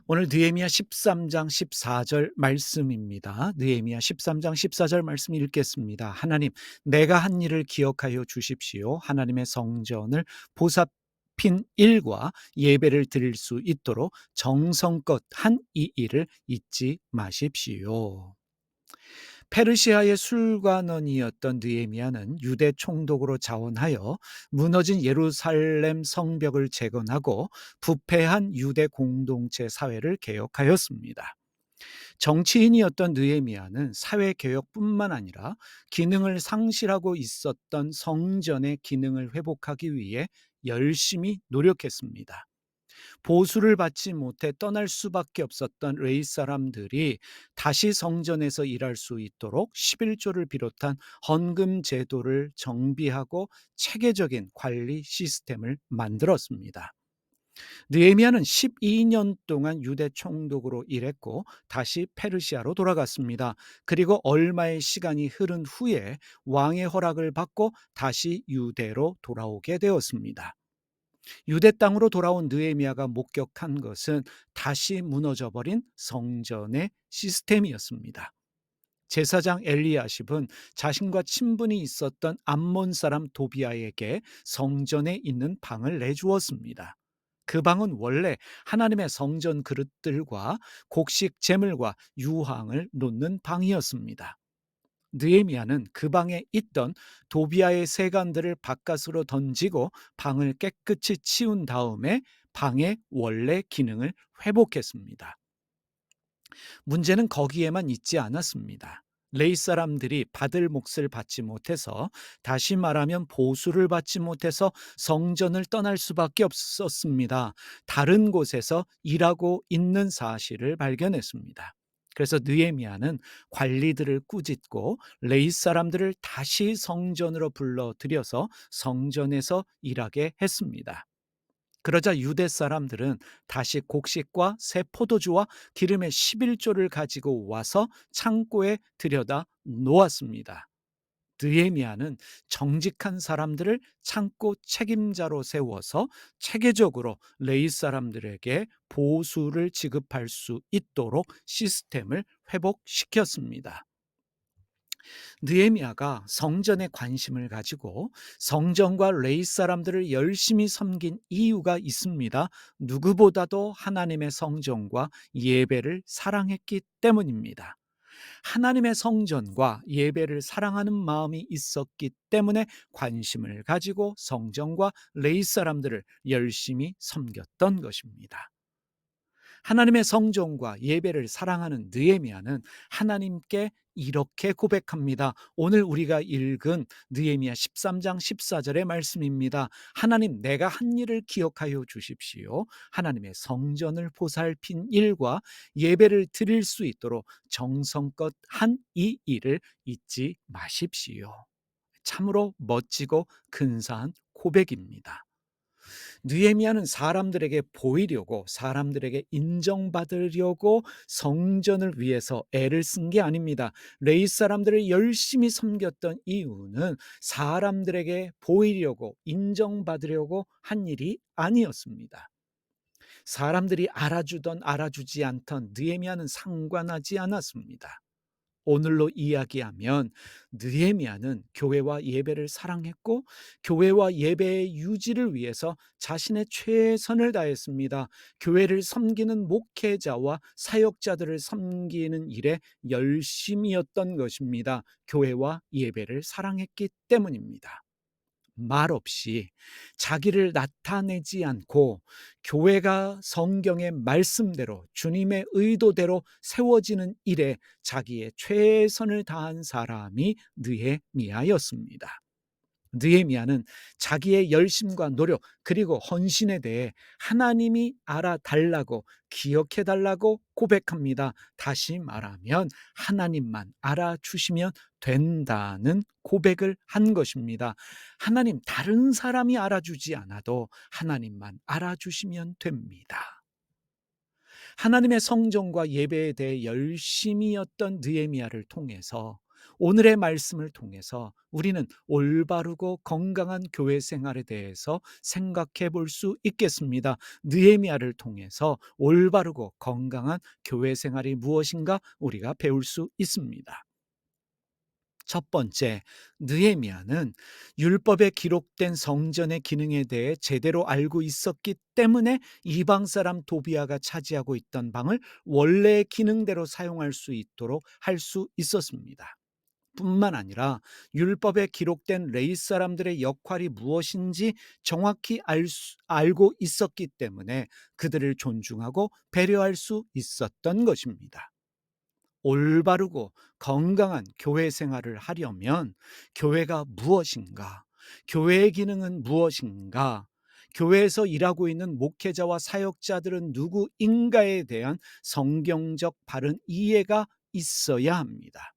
오늘 느헤미야 13장 14절 말씀입니다. 느헤미야 13장 14절 말씀 읽겠습니다. 하나님, 내가 한 일을 기억하여 주십시오. 하나님의 성전을 보살핀 일과 예배를 드릴 수 있도록 정성껏 한 이 일을 잊지 마십시오. 페르시아의 술관원이었던 느헤미야는 유대 총독으로 자원하여 무너진 예루살렘 성벽을 재건하고 부패한 유대 공동체 사회를 개혁하였습니다. 정치인이었던 느헤미야는 사회 개혁뿐만 아니라 기능을 상실하고 있었던 성전의 기능을 회복하기 위해 열심히 노력했습니다. 보수를 받지 못해 떠날 수밖에 없었던 레위 사람들이 다시 성전에서 일할 수 있도록 11조를 비롯한 헌금 제도를 정비하고 체계적인 관리 시스템을 만들었습니다. 느헤미야는 12년 동안 유대 총독으로 일했고 다시 페르시아로 돌아갔습니다. 그리고 얼마의 시간이 흐른 후에 왕의 허락을 받고 다시 유대로 돌아오게 되었습니다. 유대 땅으로 돌아온 느헤미야가 목격한 것은 다시 무너져버린 성전의 시스템이었습니다. 제사장 엘리야십은 자신과 친분이 있었던 암몬 사람 도비아에게 성전에 있는 방을 내주었습니다. 그 방은 원래 하나님의 성전 그릇들과 곡식 제물과 유황을 놓는 방이었습니다. 느헤미야는 그 방에 있던 도비아의 세간들을 바깥으로 던지고 방을 깨끗이 치운 다음에 방의 원래 기능을 회복했습니다. 문제는 거기에만 있지 않았습니다. 레위 사람들이 받을 몫을 받지 못해서, 다시 말하면 보수를 받지 못해서 성전을 떠날 수밖에 없었습니다. 다른 곳에서 일하고 있는 사실을 발견했습니다. 그래서 느헤미야는 관리들을 꾸짖고 레위 사람들을 다시 성전으로 불러들여서 성전에서 일하게 했습니다. 그러자 유대 사람들은 다시 곡식과 새 포도주와 기름의 11조를 가지고 와서 창고에 들여다 놓았습니다. 느헤미야는 정직한 사람들을 창고 책임자로 세워서 체계적으로 레위 사람들에게 보수를 지급할 수 있도록 시스템을 회복시켰습니다. 느헤미야가 성전에 관심을 가지고 성전과 레위 사람들을 열심히 섬긴 이유가 있습니다. 누구보다도 하나님의 성전과 예배를 사랑했기 때문입니다. 하나님의 성전과 예배를 사랑하는 마음이 있었기 때문에 관심을 가지고 성전과 레위 사람들을 열심히 섬겼던 것입니다. 하나님의 성전과 예배를 사랑하는 느헤미야는 하나님께 이렇게 고백합니다. 오늘 우리가 읽은 느헤미야 13장 14절의 말씀입니다. 하나님, 내가 한 일을 기억하여 주십시오. 하나님의 성전을 보살핀 일과 예배를 드릴 수 있도록 정성껏 한 이 일을 잊지 마십시오. 참으로 멋지고 근사한 고백입니다. 느헤미야는 사람들에게 보이려고, 사람들에게 인정받으려고 성전을 위해서 애를 쓴 게 아닙니다. 레위 사람들을 열심히 섬겼던 이유는 사람들에게 보이려고, 인정받으려고 한 일이 아니었습니다. 사람들이 알아주던 알아주지 않던 느헤미야는 상관하지 않았습니다. 오늘로 이야기하면 느헤미야는 교회와 예배를 사랑했고 교회와 예배의 유지를 위해서 자신의 최선을 다했습니다. 교회를 섬기는 목회자와 사역자들을 섬기는 일에 열심이었던 것입니다. 교회와 예배를 사랑했기 때문입니다. 말없이 자기를 나타내지 않고 교회가 성경의 말씀대로 주님의 의도대로 세워지는 일에 자기의 최선을 다한 사람이 느헤미야였습니다. 느헤미야는 자기의 열심과 노력 그리고 헌신에 대해 하나님이 알아달라고, 기억해달라고 고백합니다. 다시 말하면 하나님만 알아주시면 된다는 고백을 한 것입니다. 하나님, 다른 사람이 알아주지 않아도 하나님만 알아주시면 됩니다. 하나님의 성전과 예배에 대해 열심이었던 느헤미야를 통해서, 오늘의 말씀을 통해서 우리는 올바르고 건강한 교회 생활에 대해서 생각해 볼 수 있겠습니다. 느헤미야를 통해서 올바르고 건강한 교회 생활이 무엇인가 우리가 배울 수 있습니다. 첫 번째, 느헤미야는 율법에 기록된 성전의 기능에 대해 제대로 알고 있었기 때문에 이방 사람 도비아가 차지하고 있던 방을 원래의 기능대로 사용할 수 있도록 할 수 있었습니다. 뿐만 아니라 율법에 기록된 레위 사람들의 역할이 무엇인지 정확히 알고 있었기 때문에 그들을 존중하고 배려할 수 있었던 것입니다. 올바르고 건강한 교회 생활을 하려면 교회가 무엇인가? 교회의 기능은 무엇인가? 교회에서 일하고 있는 목회자와 사역자들은 누구인가에 대한 성경적 바른 이해가 있어야 합니다.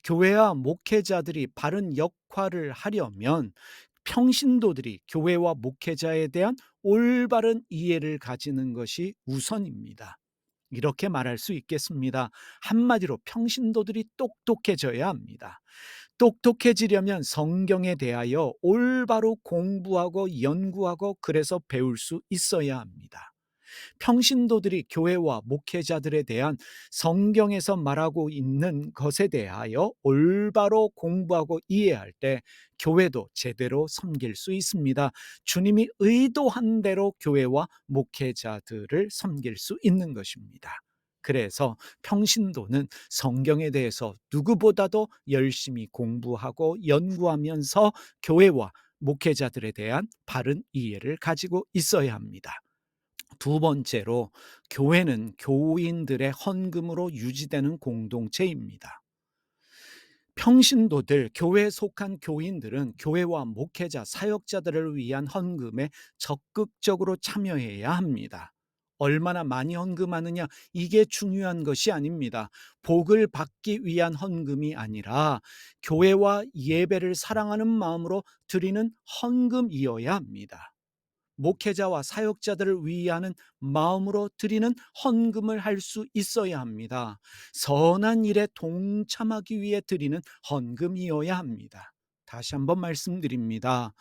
교회와 목회자들이 바른 역할을 하려면 평신도들이 교회와 목회자에 대한 올바른 이해를 가지는 것이 우선입니다. 이렇게 말할 수 있겠습니다. 한마디로 평신도들이 똑똑해져야 합니다. 똑똑해지려면 성경에 대하여 올바로 공부하고 연구하고 그래서 배울 수 있어야 합니다. 평신도들이 교회와 목회자들에 대한 성경에서 말하고 있는 것에 대하여 올바로 공부하고 이해할 때 교회도 제대로 섬길 수 있습니다. 주님이 의도한 대로 교회와 목회자들을 섬길 수 있는 것입니다. 그래서 평신도는 성경에 대해서 누구보다도 열심히 공부하고 연구하면서 교회와 목회자들에 대한 바른 이해를 가지고 있어야 합니다. 두 번째로, 교회는 교인들의 헌금으로 유지되는 공동체입니다. 평신도들, 교회에 속한 교인들은 교회와 목회자, 사역자들을 위한 헌금에 적극적으로 참여해야 합니다. 얼마나 많이 헌금하느냐, 이게 중요한 것이 아닙니다. 복을 받기 위한 헌금이 아니라 교회와 예배를 사랑하는 마음으로 드리는 헌금이어야 합니다. 목회자와 사역자들을 위하는 마음으로 드리는 헌금을 할 수 있어야 합니다. 선한 일에 동참하기 위해 드리는 헌금이어야 합니다. 다시 한번 말씀드립니다.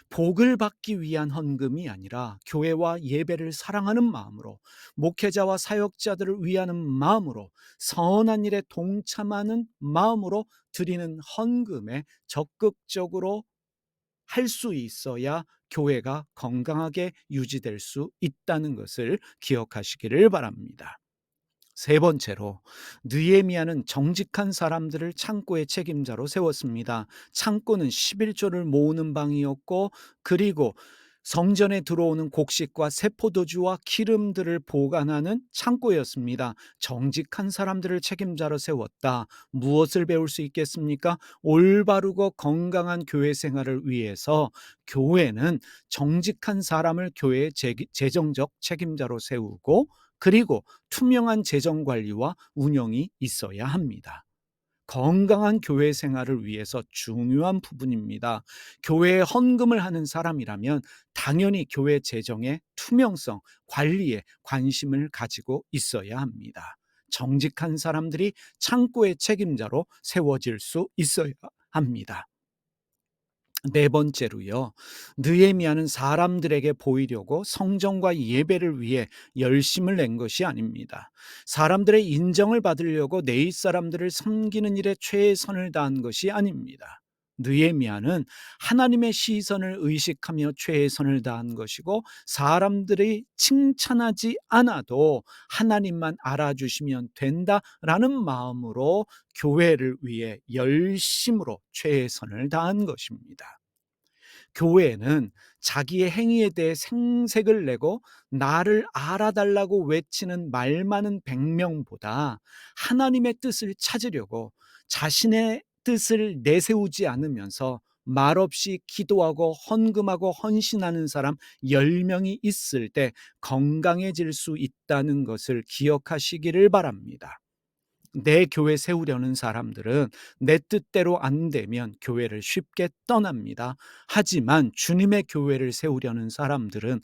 복을 받기 위한 헌금이 아니라 교회와 예배를 사랑하는 마음으로, 목회자와 사역자들을 위하는 마음으로, 선한 일에 동참하는 마음으로 드리는 헌금에 적극적으로 할 수 있어야 교회가 건강하게 유지될 수 있다는 것을 기억하시기를 바랍니다. 세 번째로, 느헤미야는 정직한 사람들을 창고의 책임자로 세웠습니다. 창고는 11조를 모으는 방이었고, 그리고 성전에 들어오는 곡식과 세포도주와 기름들을 보관하는 창고였습니다. 정직한 사람들을 책임자로 세웠다. 무엇을 배울 수 있겠습니까? 올바르고 건강한 교회 생활을 위해서 교회는 정직한 사람을 교회의 재정적 책임자로 세우고, 그리고 투명한 재정 관리와 운영이 있어야 합니다. 건강한 교회 생활을 위해서 중요한 부분입니다. 교회에 헌금을 하는 사람이라면 당연히 교회 재정의 투명성, 관리에 관심을 가지고 있어야 합니다. 정직한 사람들이 창고의 책임자로 세워질 수 있어야 합니다. 네 번째로요, 느헤미야는 사람들에게 보이려고 성전과 예배를 위해 열심을 낸 것이 아닙니다. 사람들의 인정을 받으려고 네이 사람들을 섬기는 일에 최선을 다한 것이 아닙니다. 느헤미야는 하나님의 시선을 의식하며 최선을 다한 것이고, 사람들이 칭찬하지 않아도 하나님만 알아주시면 된다라는 마음으로 교회를 위해 열심으로 최선을 다한 것입니다. 교회는 자기의 행위에 대해 생색을 내고 나를 알아달라고 외치는 말 많은 100명보다 하나님의 뜻을 찾으려고 자신의 뜻을 내세우지 않으면서 말없이 기도하고 헌금하고 헌신하는 사람 10명이 있을 때 건강해질 수 있다는 것을 기억하시기를 바랍니다. 내 교회 세우려는 사람들은 내 뜻대로 안 되면 교회를 쉽게 떠납니다. 하지만 주님의 교회를 세우려는 사람들은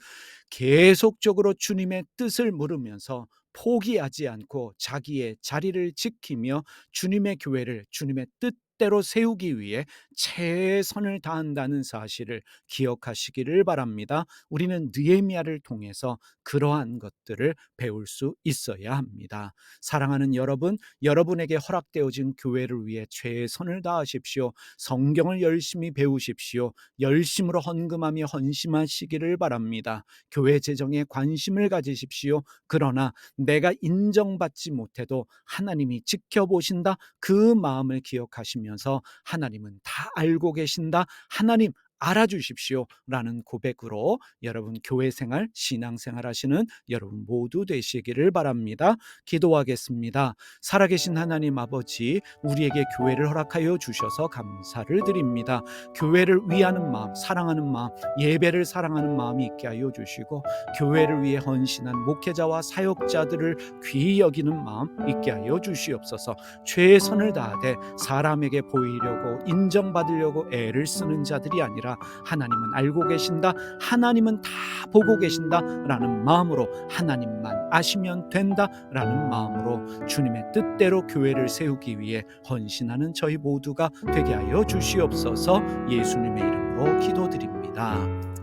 계속적으로 주님의 뜻을 물으면서 포기하지 않고 자기의 자리를 지키며 주님의 교회를 주님의 뜻대로 세우기 위해 최선을 다한다는 사실을 기억하시기를 바랍니다. 우리는 느헤미야를 통해서 그러한 것들을 배울 수 있어야 합니다. 사랑하는 여러분, 여러분에게 허락되어진 교회를 위해 최선을 다하십시오. 성경을 열심히 배우십시오. 열심으로 헌금하며 헌신하시기를 바랍니다. 교회 재정에 관심을 가지십시오. 그러나 내가 인정받지 못해도 하나님이 지켜보신다, 그 마음을 기억하시면서 하나님은 다 알고 계신다, 하나님 알아주십시오 라는 고백으로 여러분 교회 생활, 신앙 생활 하시는 여러분 모두 되시기를 바랍니다. 기도하겠습니다. 살아계신 하나님 아버지, 우리에게 교회를 허락하여 주셔서 감사를 드립니다. 교회를 위하는 마음, 사랑하는 마음, 예배를 사랑하는 마음이 있게 하여 주시고, 교회를 위해 헌신한 목회자와 사역자들을 귀히 여기는 마음 있게 하여 주시옵소서. 최선을 다하되 사람에게 보이려고 인정받으려고 애를 쓰는 자들이 아니라 하나님은 알고 계신다, 하나님은 다 보고 계신다라는 마음으로, 하나님만 아시면 된다라는 마음으로 주님의 뜻대로 교회를 세우기 위해 헌신하는 저희 모두가 되게 하여 주시옵소서. 예수님의 이름으로 기도드립니다.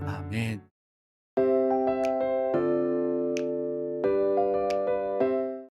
아멘.